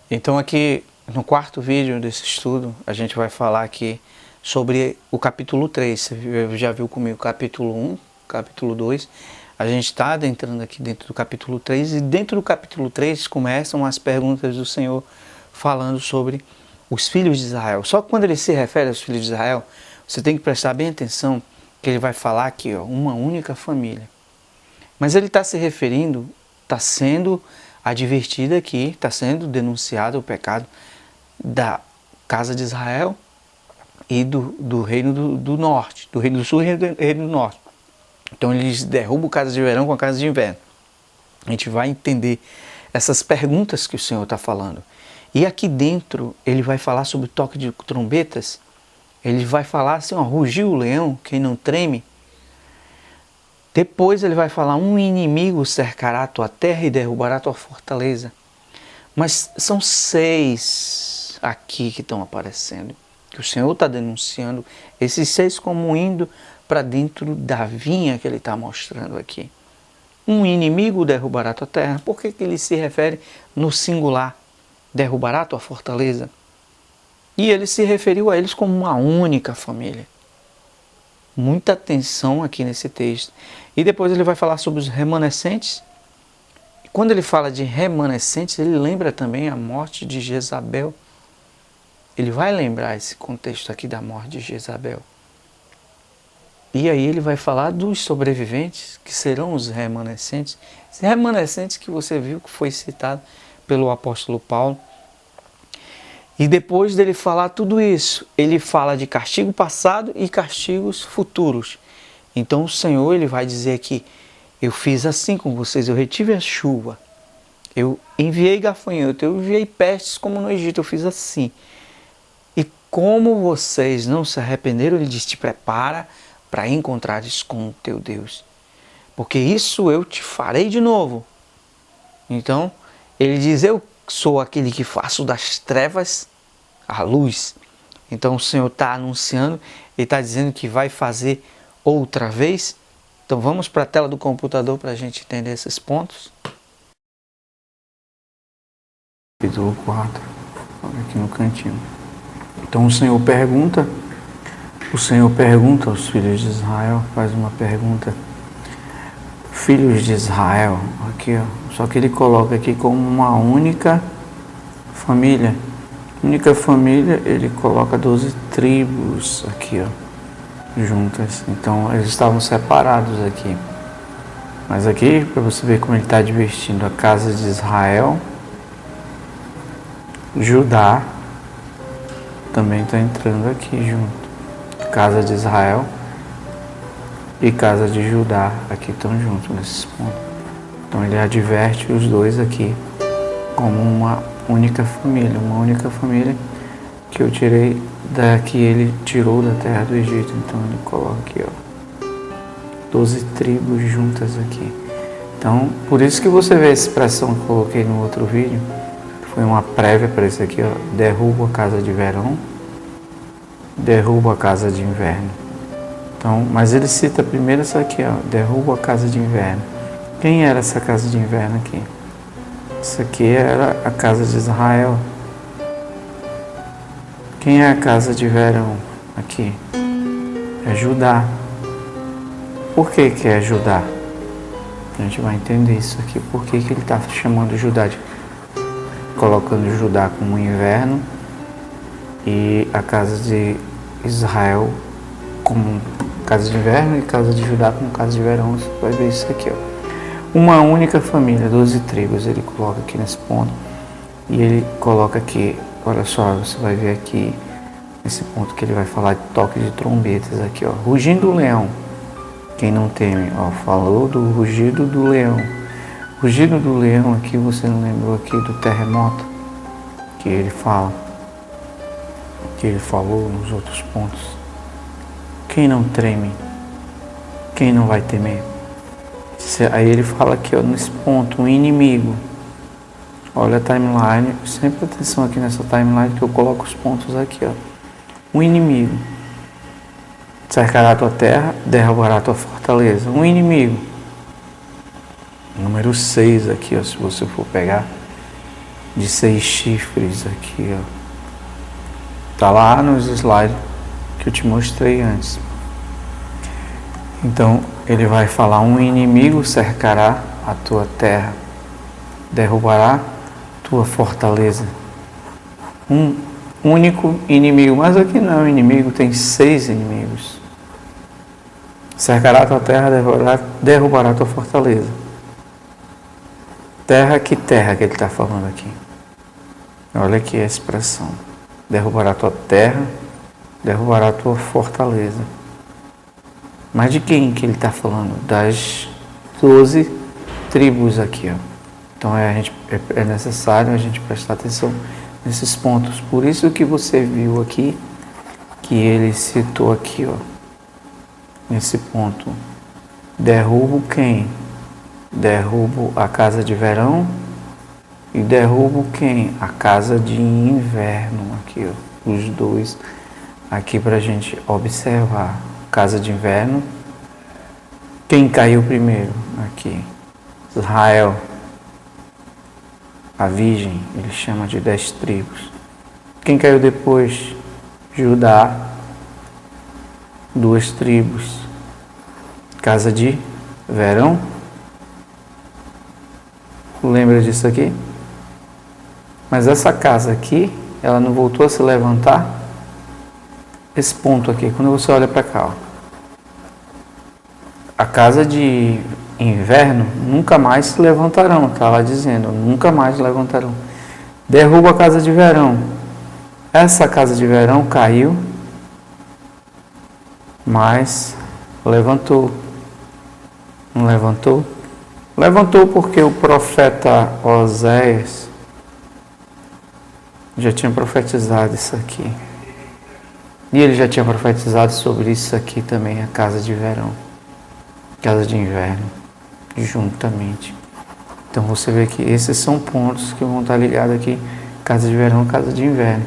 Então aqui no quarto vídeo desse estudo, a gente vai falar aqui sobre o capítulo 3. Você já viu comigo o capítulo 1, capítulo 2. A gente está adentrando aqui dentro do capítulo 3 e dentro do capítulo 3 começam as perguntas do Senhor falando sobre os filhos de Israel. Só que quando ele se refere aos filhos de Israel, você tem que prestar bem atenção que ele vai falar aqui, ó, uma única família. Mas ele está se referindo, está sendo advertido aqui, está sendo denunciado o pecado da casa de Israel e do reino do norte, do reino do sul e do reino do norte. Então eles derrubam a casa de verão com a casa de inverno. A gente vai entender essas perguntas que o Senhor está falando. E aqui dentro ele vai falar sobre o toque de trombetas. Ele vai falar assim, ó, rugiu o leão, quem não treme. Depois ele vai falar, um inimigo cercará a tua terra e derrubará a tua fortaleza. Mas são 6 aqui que estão aparecendo, que o Senhor está denunciando, esses 6 como indo para dentro da vinha que ele está mostrando aqui. Um inimigo derrubará a tua terra. Por que ele se refere no singular? Derrubará a tua fortaleza. E ele se referiu a eles como uma única família. Muita atenção aqui nesse texto. E depois ele vai falar sobre os remanescentes. Quando ele fala de remanescentes, ele lembra também a morte de Jezabel. Ele vai lembrar esse contexto aqui da morte de Jezabel. E aí ele vai falar dos sobreviventes, que serão os remanescentes. Os remanescentes que você viu que foi citado pelo apóstolo Paulo. E depois dele falar tudo isso, ele fala de castigo passado e castigos futuros. Então o Senhor ele vai dizer que eu fiz assim com vocês, eu retive a chuva, eu enviei gafanhoto, eu enviei pestes como no Egito, eu fiz assim. E como vocês não se arrependeram, ele diz, te prepara para encontrares com o teu Deus. Porque isso eu te farei de novo. Então ele diz, eu sou aquele que faço das trevas a luz. Então o Senhor está anunciando, ele está dizendo que vai fazer outra vez. Então vamos para a tela do computador para a gente entender esses pontos. Capítulo 4, olha aqui no cantinho. Então o Senhor pergunta aos filhos de Israel, faz uma pergunta. Filhos de Israel, aqui ó, só que ele coloca aqui como uma única família. Única família, ele coloca 12 tribos aqui, ó, juntas. Então eles estavam separados aqui. Mas aqui, para você ver como ele está divertindo, a casa de Israel, Judá também está entrando aqui junto. Casa de Israel e casa de Judá aqui estão juntos nesses pontos. Então ele adverte os dois aqui como uma única família que eu tirei que ele tirou da terra do Egito. Então ele coloca aqui, ó, 12 tribos juntas aqui. Então, por isso que você vê a expressão que eu coloquei no outro vídeo, que foi uma prévia para isso aqui, ó, derruba a casa de verão, derruba a casa de inverno. Então, mas ele cita primeiro isso aqui, ó, derruba a casa de inverno. Quem era essa casa de inverno aqui? Isso aqui era a casa de Israel. Quem é a casa de verão aqui? É Judá. Por que é Judá? A gente vai entender isso aqui. Por que ele está chamando Judá, colocando Judá como inverno e a casa de Israel como casa de inverno e casa de Judá como casa de verão? Você vai ver isso aqui, ó. Uma única família, 12 tribos, ele coloca aqui nesse ponto. E ele coloca aqui, olha só, você vai ver aqui, nesse ponto que ele vai falar de toque de trombetas aqui, ó. Rugindo o leão, quem não teme, ó, falou do rugido do leão. Rugido do leão aqui, você não lembrou aqui do terremoto que ele fala, que ele falou nos outros pontos. Quem não treme, quem não vai temer? Aí ele fala aqui, ó, nesse ponto, um inimigo. Olha a timeline, sempre atenção aqui nessa timeline que eu coloco os pontos aqui, ó. Um inimigo cercará a tua terra, derrubará a tua fortaleza. Um inimigo. Número 6 aqui, ó, se você for pegar. de 6 chifres aqui, ó. Tá lá nos slides que eu te mostrei antes. Então, ele vai falar: um inimigo cercará a tua terra, derrubará tua fortaleza. Um único inimigo, mas aqui não é um inimigo, tem 6 inimigos. Cercará a tua terra, derrubará a tua fortaleza. Terra que ele está falando aqui? Olha aqui a expressão: derrubará a tua terra, derrubará a tua fortaleza. Mas de quem que ele está falando? Das 12 tribos aqui, ó. Então é necessário a gente prestar atenção nesses pontos. Por isso que você viu aqui que ele citou aqui, ó, nesse ponto: derrubo quem? Derrubo a casa de verão e derrubo quem? A casa de inverno. Aqui, ó, os dois aqui para a gente observar. Casa de inverno. Quem caiu primeiro? Aqui, Israel, a virgem, ele chama de 10 tribos. Quem caiu depois? Judá, 2 tribos. Casa de verão. Lembra disso aqui? Mas essa casa aqui, ela não voltou a se levantar. Esse ponto aqui, quando você olha para cá, ó, a casa de inverno nunca mais se levantarão, está lá dizendo, nunca mais levantarão. Derruba a casa de verão. Essa casa de verão caiu, mas levantou. Não levantou? Levantou porque o profeta Oséias já tinha profetizado isso aqui. E ele já tinha profetizado sobre isso aqui também, a casa de verão, casa de inverno, juntamente. Então você vê que esses são pontos que vão estar ligados aqui: casa de verão, casa de inverno.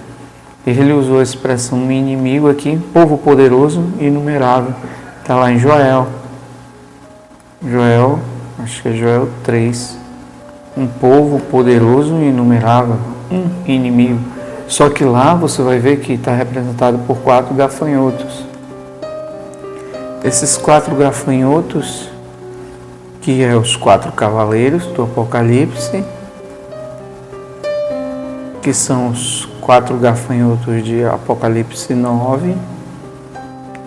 E ele usou a expressão um inimigo aqui, povo poderoso e inumerável. Está lá em Joel, acho que é Joel 3. Um povo poderoso e inumerável, um inimigo. Só que lá você vai ver que está representado por 4 gafanhotos. Esses 4 gafanhotos, que é os 4 cavaleiros do Apocalipse, que são os 4 gafanhotos de Apocalipse 9,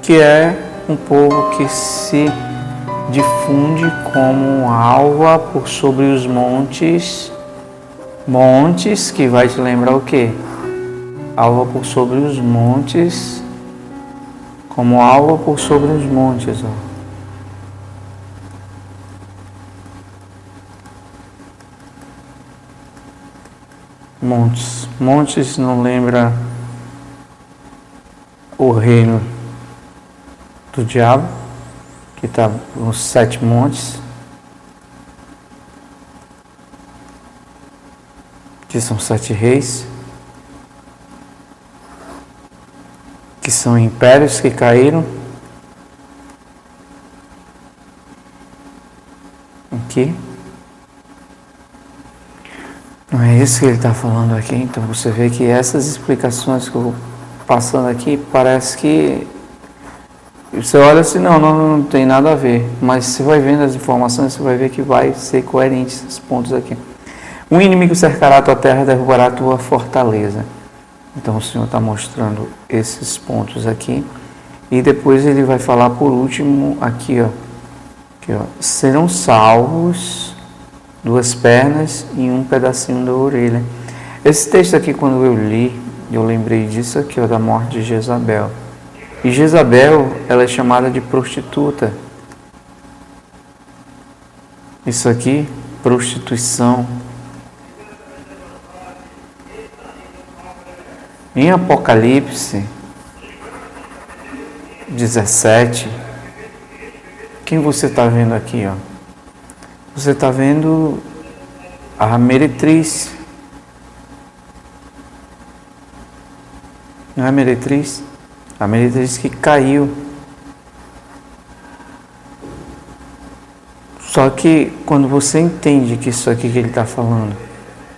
que é um povo que se difunde como alva por sobre os montes, que vai te lembrar o quê? Alva por sobre os montes, como alva por sobre os montes, ó. Montes não lembra o reino do diabo, que está nos 7 montes, que são 7 reis, que são impérios que caíram. Aqui. Não é isso que ele está falando aqui. Então você vê que essas explicações que eu vou passando aqui, parece que você olha assim, não tem nada a ver. Mas você vai vendo as informações, você vai ver que vai ser coerente esses pontos aqui. Um inimigo cercará a tua terra e derrubará a tua fortaleza. Então o Senhor está mostrando esses pontos aqui. E depois ele vai falar por último aqui, ó. Aqui, ó. Serão salvos 2 pernas e um pedacinho da orelha. Esse texto aqui, quando eu li, eu lembrei disso aqui, ó, da morte de Jezabel. E Jezabel, ela é chamada de prostituta. Isso aqui, prostituição. Em Apocalipse 17, quem você está vendo aqui, ó? Você está vendo a meretriz. Não é a meretriz? A meretriz que caiu. Só que quando você entende que isso aqui que ele está falando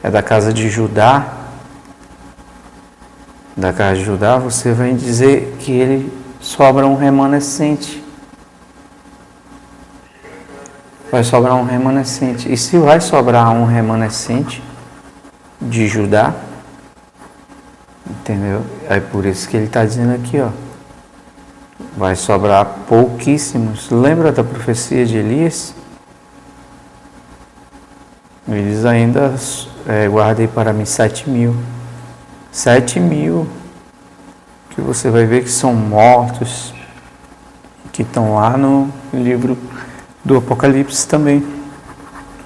é da casa de Judá, você vai dizer que ele sobra um remanescente. Vai sobrar um remanescente. E se vai sobrar um remanescente de Judá, entendeu? É por isso que ele está dizendo aqui, ó. Vai sobrar pouquíssimos. Lembra da profecia de Elias? Eles ainda guardei para mim 7.000. 7.000 que você vai ver que são mortos, que estão lá no livro do Apocalipse também.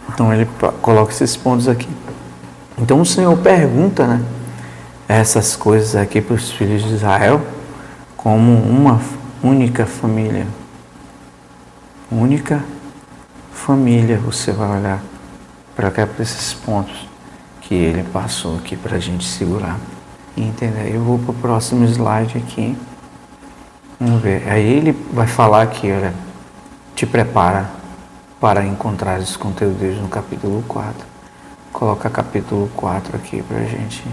Então ele coloca esses pontos aqui. Então o Senhor pergunta, né, essas coisas aqui para os filhos de Israel como uma única família. Única família, você vai olhar para cá, para esses pontos que ele passou aqui para a gente segurar e entender. Eu vou para o próximo slide aqui. Vamos ver. Aí ele vai falar aqui, olha, te prepara para encontrares com teu Deus no capítulo 4. Coloca capítulo 4 aqui para a gente.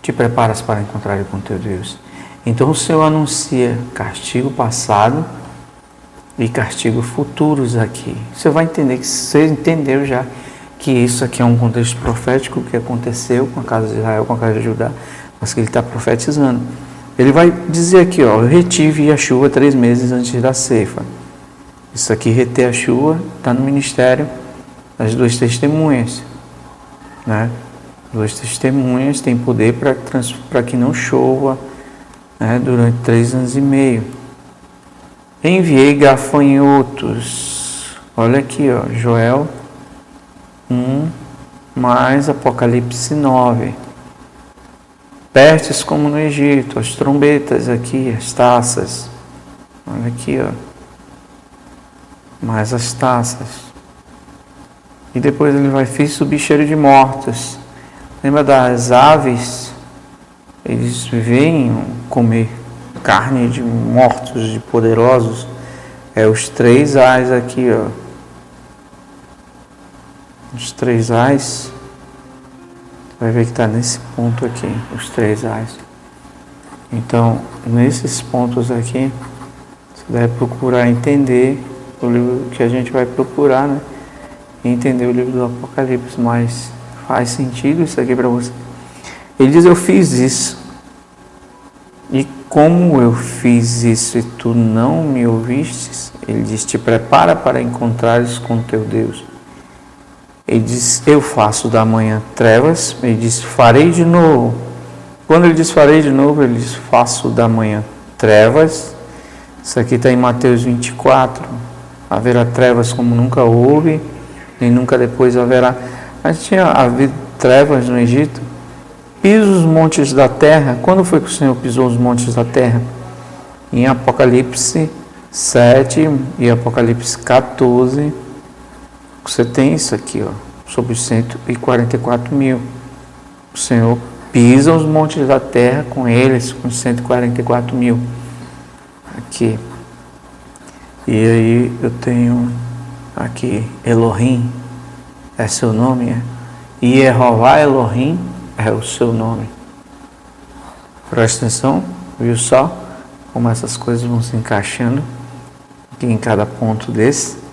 Te preparas para encontrar com teu Deus. Então o Senhor anuncia castigo passado e castigo futuros aqui. Você vai entender que você entendeu já que isso aqui é um contexto profético que aconteceu com a casa de Israel, com a casa de Judá, mas que ele está profetizando. Ele vai dizer aqui, ó, eu retive a chuva 3 meses antes da ceifa. Isso aqui, reter a chuva, está no ministério das 2 testemunhas, né? 2 testemunhas têm poder para que não chova, né, durante 3 anos e meio. Enviei gafanhotos. Olha aqui, ó, Joel 1 mais Apocalipse 9. Pestes como no Egito, as trombetas aqui, as taças. Olha aqui, ó. Mais as taças. E depois ele vai, fiz subir cheiro de mortos. Lembra das aves? Eles vêm comer carne de mortos, de poderosos. É os 3 ais aqui, ó. Os 3 ais. Vai ver que está nesse ponto aqui, os 3 ais. Então, nesses pontos aqui, você deve procurar entender o livro que a gente vai procurar, né? Entender o livro do Apocalipse, mas faz sentido isso aqui para você. Ele diz, eu fiz isso. E como eu fiz isso e tu não me ouvistes, ele diz, te prepara para encontrares com teu Deus. Ele diz, eu faço da manhã trevas. Ele diz, farei de novo. Quando ele diz farei de novo, ele diz, faço da manhã trevas. Isso aqui está em Mateus 24. Haverá trevas como nunca houve, nem nunca depois haverá. Mas tinha havido trevas no Egito. Piso os montes da terra. Quando foi que o Senhor pisou os montes da terra? Em Apocalipse 7 e Apocalipse 14. Você tem isso aqui, ó, sobre os 144.000. O Senhor pisa os montes da terra com eles, com 144.000. Aqui. E aí eu tenho aqui Elohim, é seu nome, é? E Jeová Elohim é o seu nome. Presta atenção, viu só como essas coisas vão se encaixando aqui em cada ponto desse.